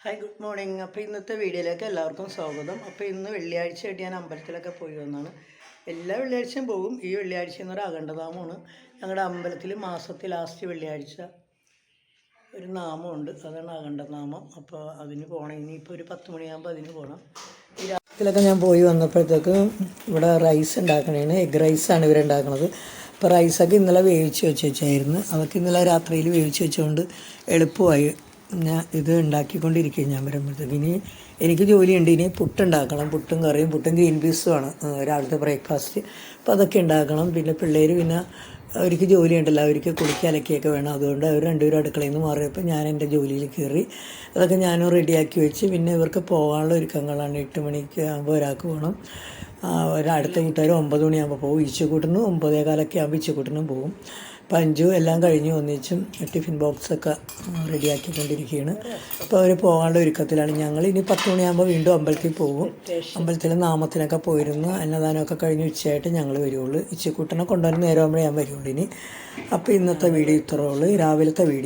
Hi good morning. അപ്പോൾ ഇന്നത്തെ വീഡിയോയിലേക്ക് എല്ലാവർക്കും സ്വാഗതം. അപ്പോൾ ഇന്ന് വെള്ളിയാഴ്ചയായിട്ട് ഞാൻ അമ്പലത്തിലൊക്കെ പോയി വന്നാണ്. എല്ലാ വെള്ളിയാഴ്ചയും പോകും. ഈ വെള്ളിയാഴ്ച എന്നൊരു അഖണ്ഡനാമമാണ്. ഞങ്ങളുടെ അമ്പലത്തിൽ മാസത്തിൽ ലാസ്റ്റ് വെള്ളിയാഴ്ച ഒരു നാമമുണ്ട്, അതാണ് അഖണ്ഡനാമം. അപ്പോൾ അതിന് പോകണം. ഇനിയിപ്പോൾ ഒരു 10 മണിയാകുമ്പോൾ അതിന് പോകണം. ഈ രാത്രിയിലൊക്കെ ഞാൻ പോയി വന്നപ്പോഴത്തേക്ക് ഇവിടെ റൈസ് ഉണ്ടാക്കണേന് എഗ് റൈസാണ് ഇവരുണ്ടാക്കുന്നത്. അപ്പോൾ റൈസൊക്കെ ഇന്നലെ വേവിച്ച് വെച്ചായിരുന്നു. അതൊക്കെ ഇന്നലെ രാത്രിയിൽ വേവിച്ച് വെച്ചുകൊണ്ട് എളുപ്പമായി. ഞാൻ ഇത് ഉണ്ടാക്കിക്കൊണ്ടിരിക്കുകയും ഞാൻ വരുമ്പോഴത്തേക്ക് ഇനി എനിക്ക് ജോലിയുണ്ട്. ഇനി പുട്ടുണ്ടാക്കണം. പുട്ടും കറിയും, പുട്ടും ഗ്രീൻ പീസുമാണ് രാവിലത്തെ ബ്രേക്ക്ഫാസ്റ്റ്. അപ്പോൾ അതൊക്കെ ഉണ്ടാക്കണം. പിന്നെ പിള്ളേർ പിന്നെ അവർക്ക് ജോലിയുണ്ടല്ലോ, അവർക്ക് കുളിക്കുക അലക്കിയൊക്കെ വേണം. അതുകൊണ്ട് അവർ രണ്ടുപേരും അടുക്കളയിൽ നിന്ന് മാറിയപ്പോൾ ഞാൻ എൻ്റെ ജോലിയിൽ കയറി അതൊക്കെ ഞാനും റെഡിയാക്കി വെച്ച് പിന്നെ ഇവർക്ക് പോകാനുള്ള ഒരുക്കങ്ങളാണ്. 8 മണിക്ക് ആകുമ്പോൾ ഒരാൾക്ക് പോകണം. അടുത്ത കൂട്ടുകാർ 9 മണിയാകുമ്പോൾ പോകും. ഇച്ചക്കൂട്ടിനും 9:15 ആകുമ്പോൾ ഇച്ചക്കൂട്ടിനും പോകും. അപ്പോൾ 5 എല്ലാം കഴിഞ്ഞ് ഒന്നിച്ചും ടിഫിൻ ബോക്സൊക്കെ റെഡിയാക്കിക്കൊണ്ടിരിക്കുകയാണ്. അപ്പോൾ അവർ പോകാനുള്ള ഒരുക്കത്തിലാണ്. ഞങ്ങൾ ഇനി 10 മണിയാകുമ്പോൾ വീണ്ടും അമ്പലത്തിൽ പോകും. അമ്പലത്തിൽ നാമത്തിനൊക്കെ പോയിരുന്നു. അന്നദാനമൊക്കെ കഴിഞ്ഞ് ഉച്ചയായിട്ട് ഞങ്ങൾ വരുള്ളൂ. ഇച്ചക്കൂട്ടനെ കൊണ്ടുവരുന്ന നേരമാകുമ്പോഴേ ഞാൻ വരുള്ളൂ ഇനി. അപ്പോൾ ഇന്നത്തെ വീഡിയോ ഇത്രയേ ഉള്ളൂ, രാവിലത്തെ വീഡിയോ.